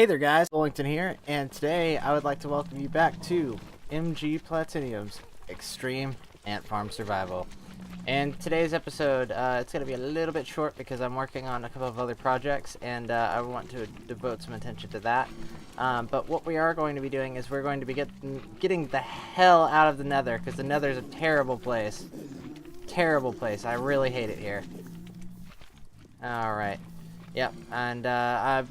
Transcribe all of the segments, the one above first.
Hey there guys, Bowlington here, and today I would like to welcome you back to MG Platinum's Extreme Ant Farm Survival. And today's episode, it's going to be a little bit short because I'm working on a couple of other projects, and I want to devote some attention to that. But what we are going to be doing is we're going to be getting the hell out of the Nether, because the Nether is a terrible place. Terrible place. I really hate it here. Alright. Yep, and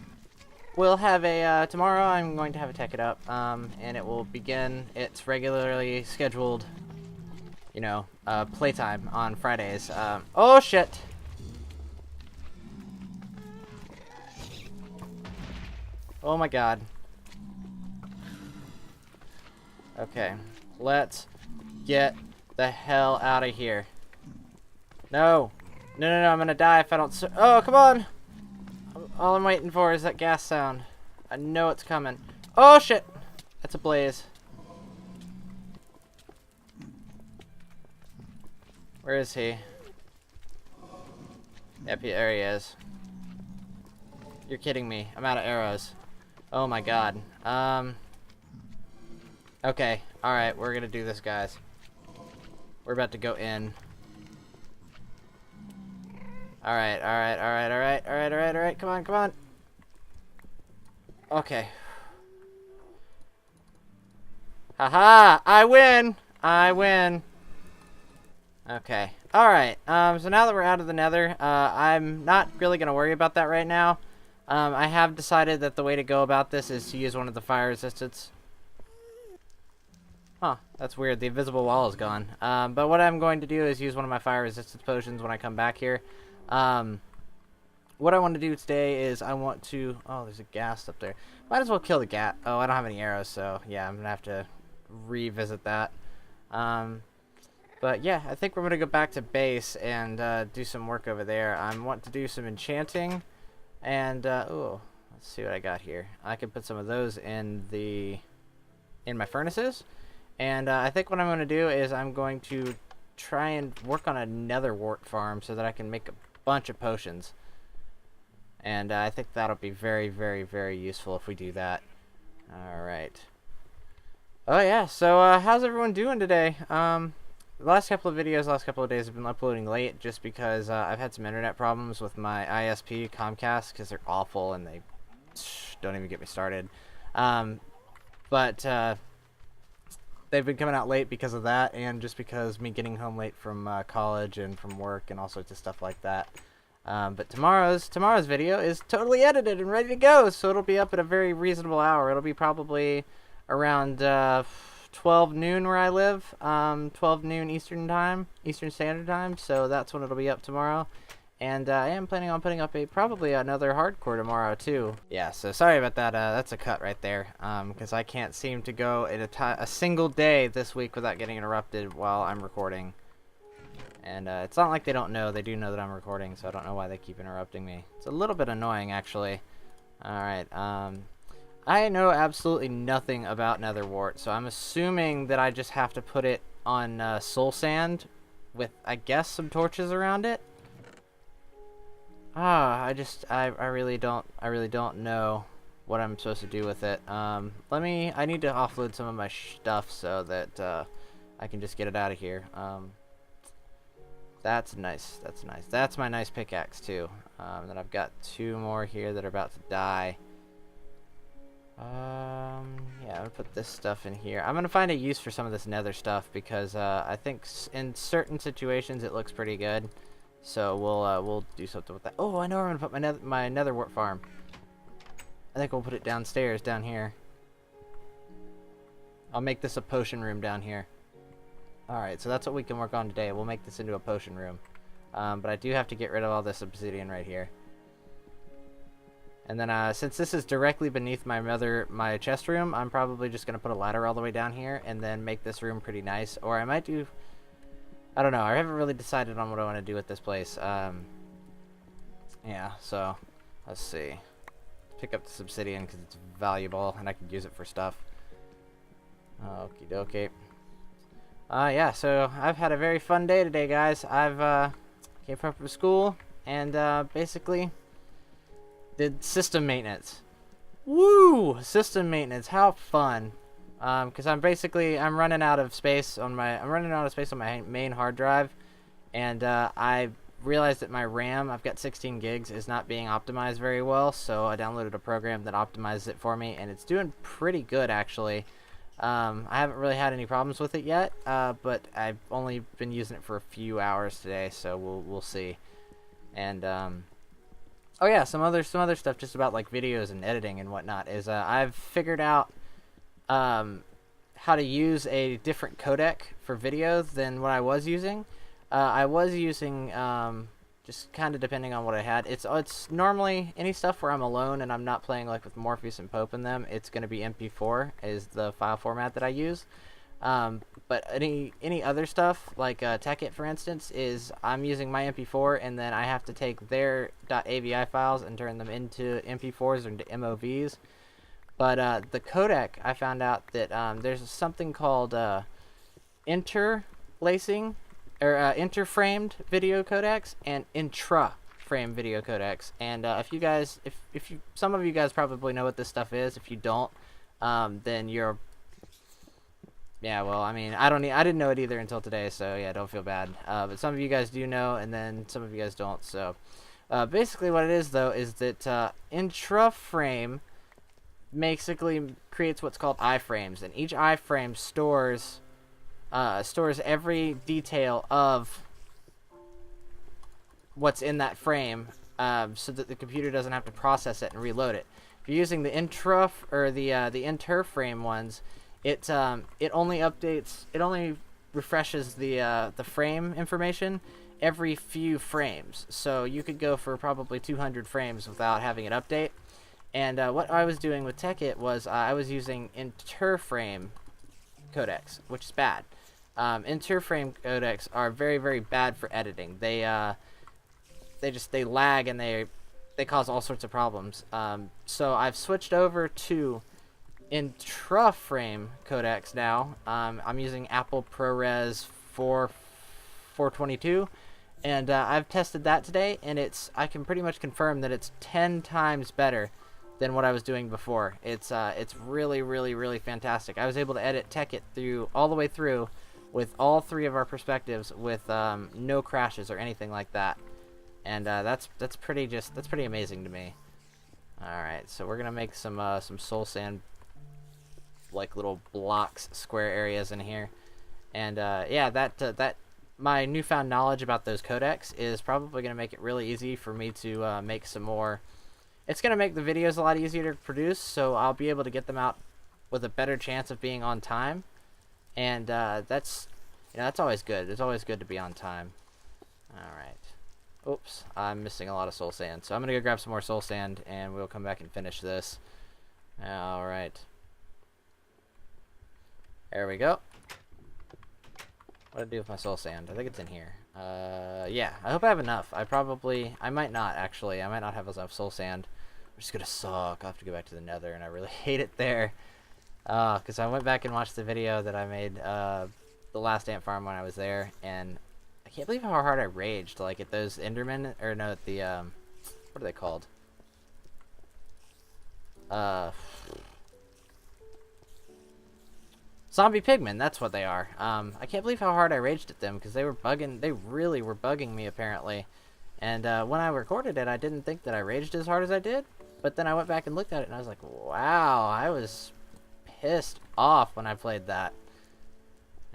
we'll have a, tomorrow I'm going to have a Tech It Up, and it will begin its regularly scheduled, you know, playtime on Fridays. Oh shit! Oh my god. Okay, let's get the hell out of here. No! No, I'm gonna die if I don't oh, come on! All I'm waiting for is that gas sound. I know it's coming. Oh shit! That's a blaze. Where is he? Yep, there he is. You're kidding me. I'm out of arrows. Oh my god. Okay. Alright, we're gonna do this, guys. We're about to go in. Alright. Come on. Okay. Haha! I win! Okay. Alright. So now that we're out of the Nether, I'm not really going to worry about that right now. I have decided that the way to go about this is to use one of the fire resistance. Huh. That's weird. The invisible wall is gone. But what I'm going to do is use one of my fire resistance potions when I come back here. What I want to do today is I want to... Oh, there's a ghast up there. Might as well kill the ghast. Oh, I don't have any arrows, so yeah, I'm going to have to revisit that. But yeah, I think we're going to go back to base and do some work over there. I want to do some enchanting. And, ooh, let's see what I got here. I can put some of those in my furnaces. And I think what I'm going to do is I'm going to try and work on a nether wart farm so that I can make a bunch of potions. And I think that'll be very, very, very useful if we do that. Alright. Oh yeah, so how's everyone doing today? The last couple of videos, last couple of days have been uploading late just because I've had some internet problems with my ISP Comcast because they're awful and they don't even get me started. They've been coming out late because of that, and just because me getting home late from college and from work and all sorts of stuff like that. But tomorrow's video is totally edited and ready to go, so it'll be up at a very reasonable hour. It'll be probably around 12 noon where I live, 12 noon Eastern Standard Time. So that's when it'll be up tomorrow. And I am planning on putting up probably another hardcore tomorrow too. Yeah, so sorry about that. That's a cut right there. Because I can't seem to go in a single day this week without getting interrupted while I'm recording. And it's not like they don't know. They do know that I'm recording, so I don't know why they keep interrupting me. It's a little bit annoying, actually. Alright, I know absolutely nothing about nether wart, so I'm assuming that I just have to put it on soul sand with, I guess, some torches around it. I really don't know what I'm supposed to do with it. I need to offload some of my stuff so that I can just get it out of here. That's nice. That's my nice pickaxe too. Then I've got two more here that are about to die. Yeah, I'm gonna put this stuff in here. I'm gonna find a use for some of this nether stuff because I think in certain situations it looks pretty good. So we'll do something with that. Oh, I know where I'm gonna put my nether wart farm. I think we'll put it downstairs, down here. I'll make this a potion room down here. Alright, so that's what we can work on today. We'll make this into a potion room. But I do have to get rid of all this obsidian right here. And then since this is directly beneath my chest room, I'm probably just going to put a ladder all the way down here and then make this room pretty nice. Or I might do... I don't know. I haven't really decided on what I want to do with this place. Yeah, so let's see. Pick up this obsidian because it's valuable and I can use it for stuff. Okie dokie. Yeah, so I've had a very fun day today, guys. I've came from school and basically did system maintenance. Woo! Ooh, system maintenance. How fun. Because I'm running out of space on my main hard drive, and I realized that my RAM, I've got 16 gigs, is not being optimized very well. So I downloaded a program that optimizes it for me, and it's doing pretty good actually. I haven't really had any problems with it yet, but I've only been using it for a few hours today, so we'll see. And oh yeah, some other stuff just about like videos and editing and whatnot is I've figured out how to use a different codec for video than what I was using. I was using just kind of depending on what I had. It's normally any stuff where I'm alone and I'm not playing like with Morpheus and Pope in them. It's going to be MP4 is the file format that I use. But any other stuff like Tekkit, for instance, is I'm using my MP4 and then I have to take their .avi files and turn them into MP4s or into MOVs. But the codec, I found out that there's something called interlacing or interframed video codecs and intra-frame video codecs. And if some of you guys probably know what this stuff is. If you don't, then you're well, I mean, I didn't know it either until today, so yeah, don't feel bad. But some of you guys do know, and then some of you guys don't. So basically, what it is though is that intra-frame basically creates what's called iframes, and each iframe stores every detail of what's in that frame, so that the computer doesn't have to process it and reload it. If you're using the the interframe ones, it only refreshes the frame information every few frames. So you could go for probably 200 frames without having it update. And what I was doing with Tekkit was I was using interframe codecs, which is bad. Interframe codecs are very, very bad for editing. They lag and they cause all sorts of problems. So I've switched over to intraframe codecs now. I'm using Apple ProRes 422, and I've tested that today, and I can pretty much confirm that it's 10 times better than what I was doing before. It's really, really, really fantastic. I was able to edit Tekkit all the way through with all three of our perspectives with no crashes or anything like that, and that's pretty amazing to me. All right, so we're gonna make some soul sand, like little blocks, square areas in here, and yeah, that my newfound knowledge about those codecs is probably gonna make it really easy for me to make some more. It's going to make the videos a lot easier to produce, so I'll be able to get them out with a better chance of being on time. And that's always good. It's always good to be on time. Alright. Oops, I'm missing a lot of soul sand. So I'm going to go grab some more soul sand, and we'll come back and finish this. Alright. There we go. What do I do with my soul sand? I think it's in here. Yeah, I hope I have enough. I might not, actually. I might not have enough soul sand. I'm just gonna suck. I'll have to go back to the nether, and I really hate it there. Because I went back and watched the video that I made, the last ant farm when I was there, and I can't believe how hard I raged, like, at those endermen, or no, at the, what are they called? Zombie pigmen, that's what they are. I can't believe how hard I raged at them, because they really were bugging me, apparently. And when I recorded it, I didn't think that I raged as hard as I did, but then I went back and looked at it, and I was like, wow, I was pissed off when I played that.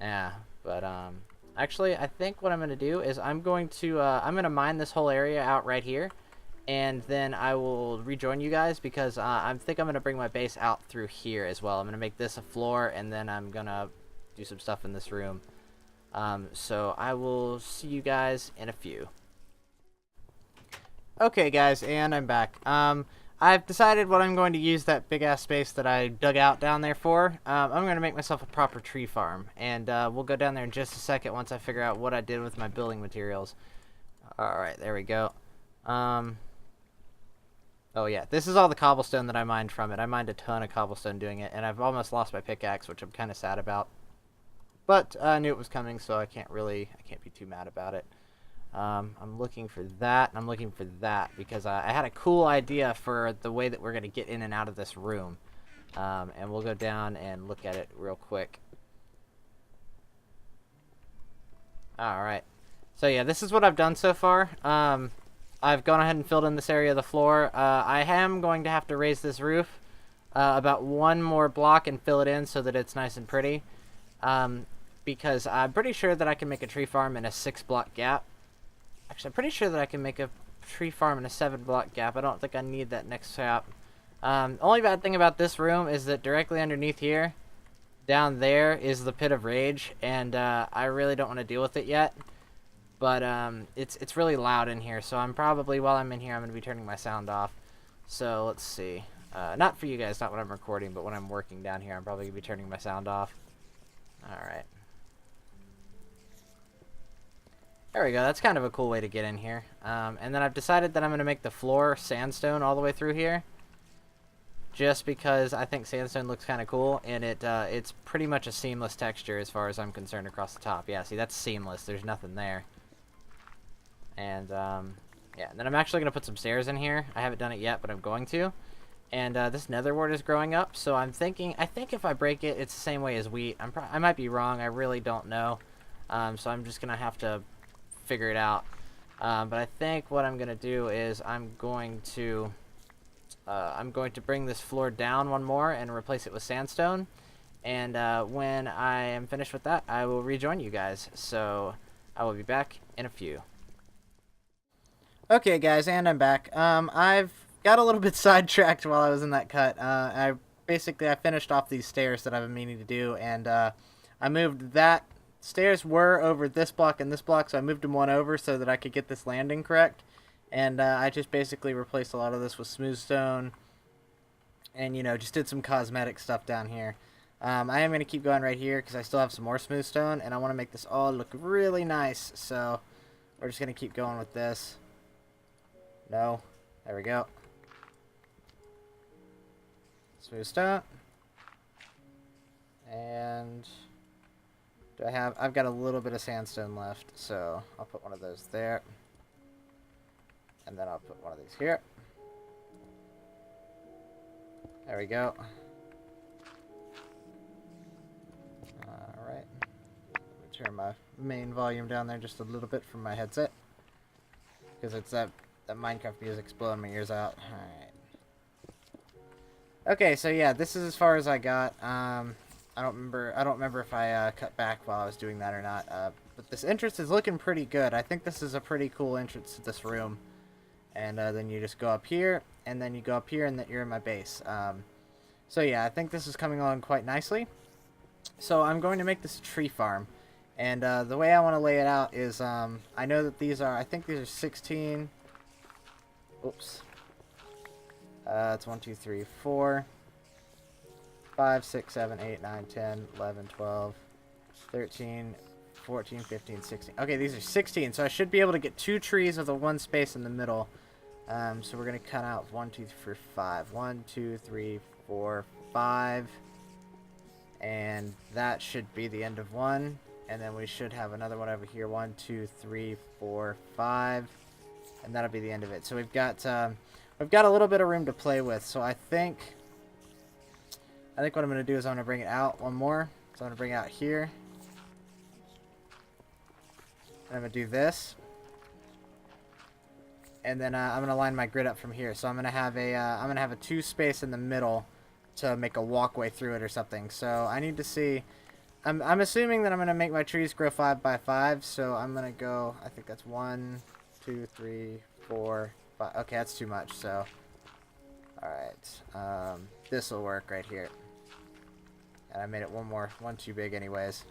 Yeah, but, actually, I think what I'm going to do is I'm going to mine this whole area out right here, and then I will rejoin you guys, because I think I'm going to bring my base out through here as well. I'm going to make this a floor, and then I'm going to do some stuff in this room. So I will see you guys in a few. Okay, guys, and I'm back. I've decided what I'm going to use that big-ass space that I dug out down there for. I'm going to make myself a proper tree farm, and we'll go down there in just a second once I figure out what I did with my building materials. Alright, there we go. Oh yeah, this is all the cobblestone that I mined from it. I mined a ton of cobblestone doing it, and I've almost lost my pickaxe, which I'm kind of sad about. But I knew it was coming, so I can't be too mad about it. I'm looking for that, and I'm looking for that, because I had a cool idea for the way that we're going to get in and out of this room. And we'll go down and look at it real quick. Alright. So yeah, this is what I've done so far. I've gone ahead and filled in this area of the floor. I am going to have to raise this roof about one more block and fill it in so that it's nice and pretty. Because I'm pretty sure that I can make a tree farm in a 6-block gap. Actually, I'm pretty sure that I can make a tree farm in a 7-block gap. I don't think I need that next gap. Only bad thing about this room is that directly underneath here, down there, is the Pit of Rage, and I really don't want to deal with it yet. But it's really loud in here, so I'm probably, while I'm in here, I'm going to be turning my sound off. So let's see. Not for you guys, not when I'm recording, but when I'm working down here, I'm probably going to be turning my sound off. Alright. There we go. That's kind of a cool way to get in here. And then I've decided that I'm going to make the floor sandstone all the way through here. Just because I think sandstone looks kind of cool, and it's pretty much a seamless texture as far as I'm concerned across the top. Yeah, see, that's seamless. There's nothing there. And, yeah, and then I'm actually going to put some stairs in here. I haven't done it yet, but I'm going to. And this nether wart is growing up, so I think if I break it, it's the same way as wheat. I might be wrong. I really don't know. So I'm just going to have to figure it out. But I think what I'm going to do is I'm going to bring this floor down one more and replace it with sandstone. And when I am finished with that, I will rejoin you guys. So I will be back in a few. Okay, guys, and I'm back. I've got a little bit sidetracked while I was in that cut. I finished off these stairs that I've been meaning to do, and I moved that. Stairs were over this block and this block, so I moved them one over so that I could get this landing correct. And I just basically replaced a lot of this with smooth stone, and, you know, just did some cosmetic stuff down here. I am going to keep going right here because I still have some more smooth stone, and I want to make this all look really nice. So we're just going to keep going with this. No. There we go. Smooth stone. And I've got a little bit of sandstone left, so I'll put one of those there. And then I'll put one of these here. There we go. Alright. Let me turn my main volume down there just a little bit from my headset. Because it's that Minecraft music's blowing my ears out. Alright. Okay, so yeah, this is as far as I got. I don't remember if I cut back while I was doing that or not. But this entrance is looking pretty good. I think this is a pretty cool entrance to this room. And then you just go up here, and then you go up here, and then you're in my base. So yeah, I think this is coming along quite nicely. So I'm going to make this a tree farm. And the way I want to lay it out is, I know that I think these are 16. Oops. It's 1, 2, 3, 4, 5, 6, 7, 8, 9, 10, 11, 12, 13, 14, 15, 16. Okay, these are 16, so I should be able to get 2 trees with the one space in the middle. So we're going to cut out 1, 2, 3, 5. 1, 2, 3, 4, 5. And that should be the end of one. And then we should have another one over here. 1, 2, 3, 4, 5. And that'll be the end of it. So we've got a little bit of room to play with. So I think what I'm going to do is I'm going to bring it out one more. So I'm going to bring it out here. And I'm going to do this. And then I'm going to line my grid up from here. So I'm going to have a 2 space in the middle to make a walkway through it or something. So I need to see. I'm assuming that I'm going to make my trees grow 5 by 5. So I'm going to go, I think that's 1, 2, 3, 4, 5. Okay, that's too much. So, alright. This will work right here. And I made it one too big anyways.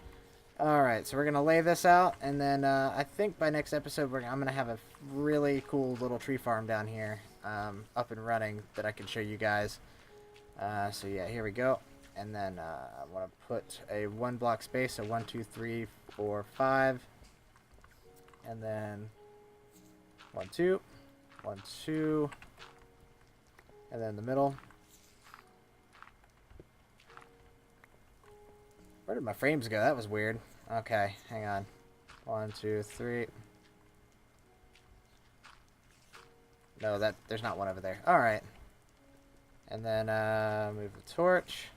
Alright, so we're going to lay this out, and then I think by next episode I'm going to have a really cool little tree farm down here up and running that I can show you guys. So yeah, here we go. And then I want to put a 1 block space, so 1, 2, 3, 4, 5. And then 1, 2, 1, 2. And then the middle. Where did my frames go? That was weird. Okay, hang on. 1, 2, 3. No, there's not one over there. Alright. And then move the torch.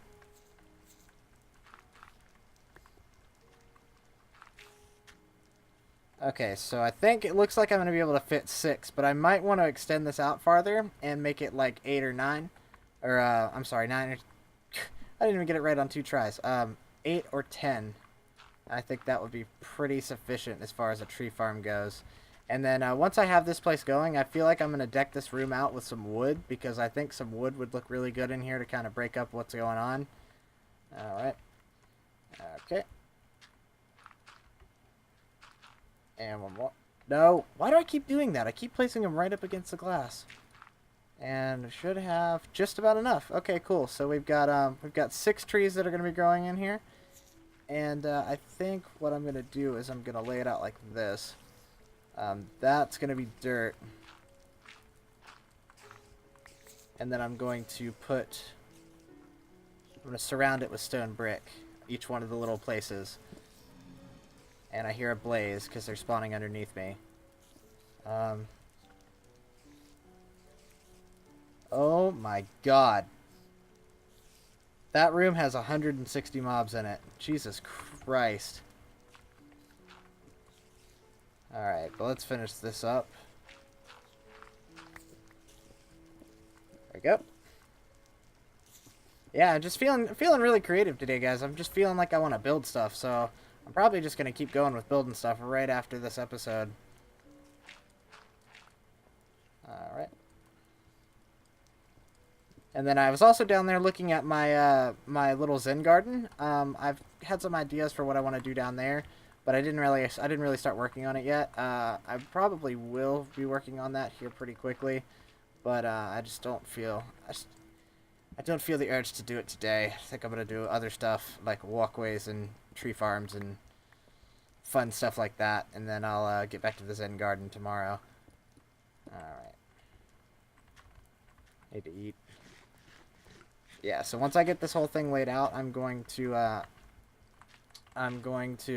Okay, so I think it looks like I'm going to be able to fit 6, but I might want to extend this out farther and make it like 8 or 9. Or, I'm sorry, 9 or... I didn't even get it right on 2 tries. 8 or 10. I think that would be pretty sufficient as far as a tree farm goes. And then once I have this place going, I feel like I'm going to deck this room out with some wood, because I think some wood would look really good in here to kind of break up what's going on. Alright. Okay. And one more. No! Why do I keep doing that? I keep placing them right up against the glass. And should have just about enough. Okay, cool. So we've got 6 trees that are going to be growing in here. And I think what I'm going to do is I'm going to lay it out like this. That's going to be dirt. And then I'm going to surround it with stone brick. Each one of the little places. And I hear a blaze because they're spawning underneath me. Oh my god. That room has 160 mobs in it. Jesus Christ. Alright, but let's finish this up. There we go. Yeah, I'm just feeling really creative today, guys. I'm just feeling like I want to build stuff, so I'm probably just going to keep going with building stuff right after this episode. Alright. And then I was also down there looking at my my little Zen garden. I've had some ideas for what I want to do down there, but I didn't really start working on it yet. I probably will be working on that here pretty quickly, but I just don't feel I don't feel the urge to do it today. I think I'm gonna do other stuff like walkways and tree farms and fun stuff like that, and then I'll get back to the Zen garden tomorrow. All right. Need to eat. Yeah, so once I get this whole thing laid out, I'm going to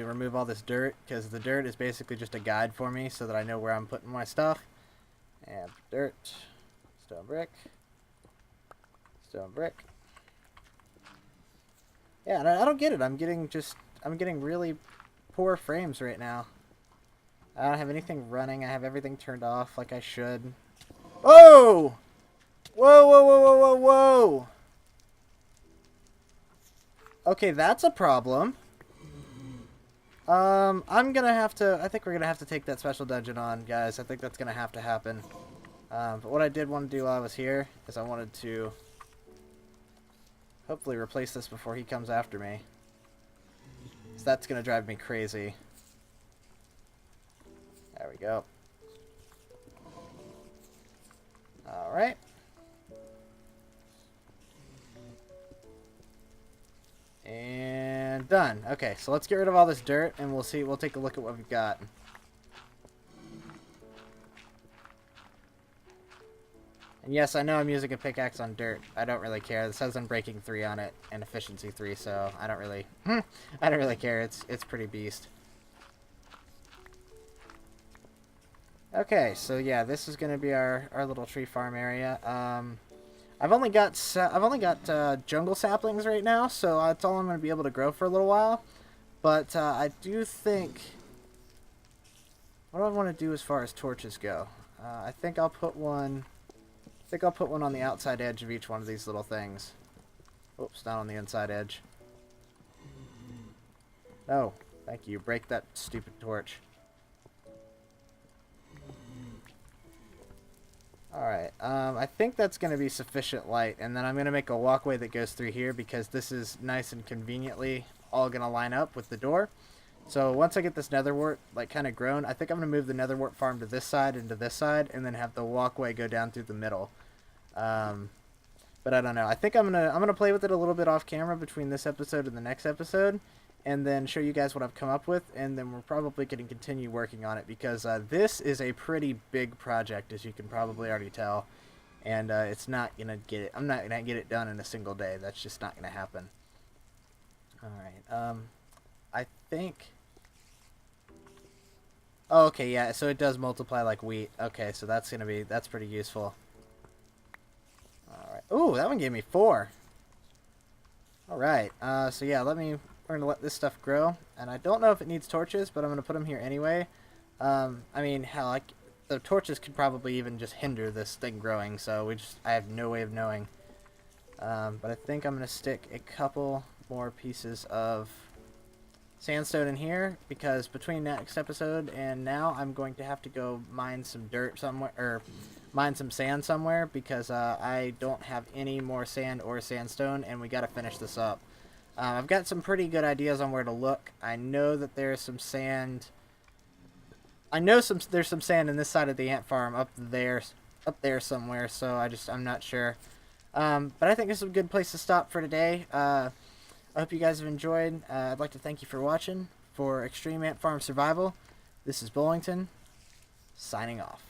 remove all this dirt, because the dirt is basically just a guide for me so that I know where I'm putting my stuff. And dirt, stone brick, stone brick. Yeah, and I don't get it. I'm getting really poor frames right now. I don't have anything running. I have everything turned off like I should. Oh! Whoa, whoa, whoa, whoa, whoa, whoa! Okay, that's a problem. I think we're gonna have to take that special dungeon on, guys. I think that's gonna have to happen. But what I did want to do while I was here is I wanted to hopefully replace this before he comes after me. So that's gonna drive me crazy. There we go. Alright. And done. Okay, so let's get rid of all this dirt and we'll take a look at what we've got. And yes, I know I'm using a pickaxe on dirt. I don't really care. This has Unbreaking 3 on it and Efficiency 3, so I don't really care. It's pretty beast. Okay, so yeah, this is going to be our little tree farm area. I've only got jungle saplings right now, so that's all I'm going to be able to grow for a little while. But I do think, what do I want to do as far as torches go? I think I'll put one on the outside edge of each one of these little things. Oops, not on the inside edge. No, thank you. Break that stupid torch. Alright, I think that's going to be sufficient light, and then I'm going to make a walkway that goes through here because this is nice and conveniently all going to line up with the door. So once I get this netherwort like kind of grown, I think I'm going to move the netherwort farm to this side and to this side, and then have the walkway go down through the middle. But I don't know. I think I'm gonna play with it a little bit off camera between this episode and the next episode, and then show you guys what I've come up with, and then we're probably going to continue working on it because this is a pretty big project, as you can probably already tell, and it's not gonna get it. I'm not gonna get it done in a single day. That's just not gonna happen. All right. I think. Oh, okay, yeah. So it does multiply like wheat. Okay, so that's pretty useful. All right. Ooh, that one gave me 4. Alright, so yeah, we're gonna let this stuff grow, and I don't know if it needs torches, but I'm gonna put them here anyway. I mean, hell, the torches could probably even just hinder this thing growing, so I have no way of knowing. But I think I'm gonna stick a couple more pieces of sandstone in here, because between next episode and now, I'm going to have to go mine some dirt somewhere, or mine some sand somewhere, because I don't have any more sand or sandstone, and we got to finish this up. I've got some pretty good ideas on where to look. I know that there's some sand. There's some sand in this side of the ant farm up there somewhere. So I'm not sure. But I think this is a good place to stop for today. I hope you guys have enjoyed. I'd like to thank you for watching for Extreme Ant Farm Survival. This is Bowlington, signing off.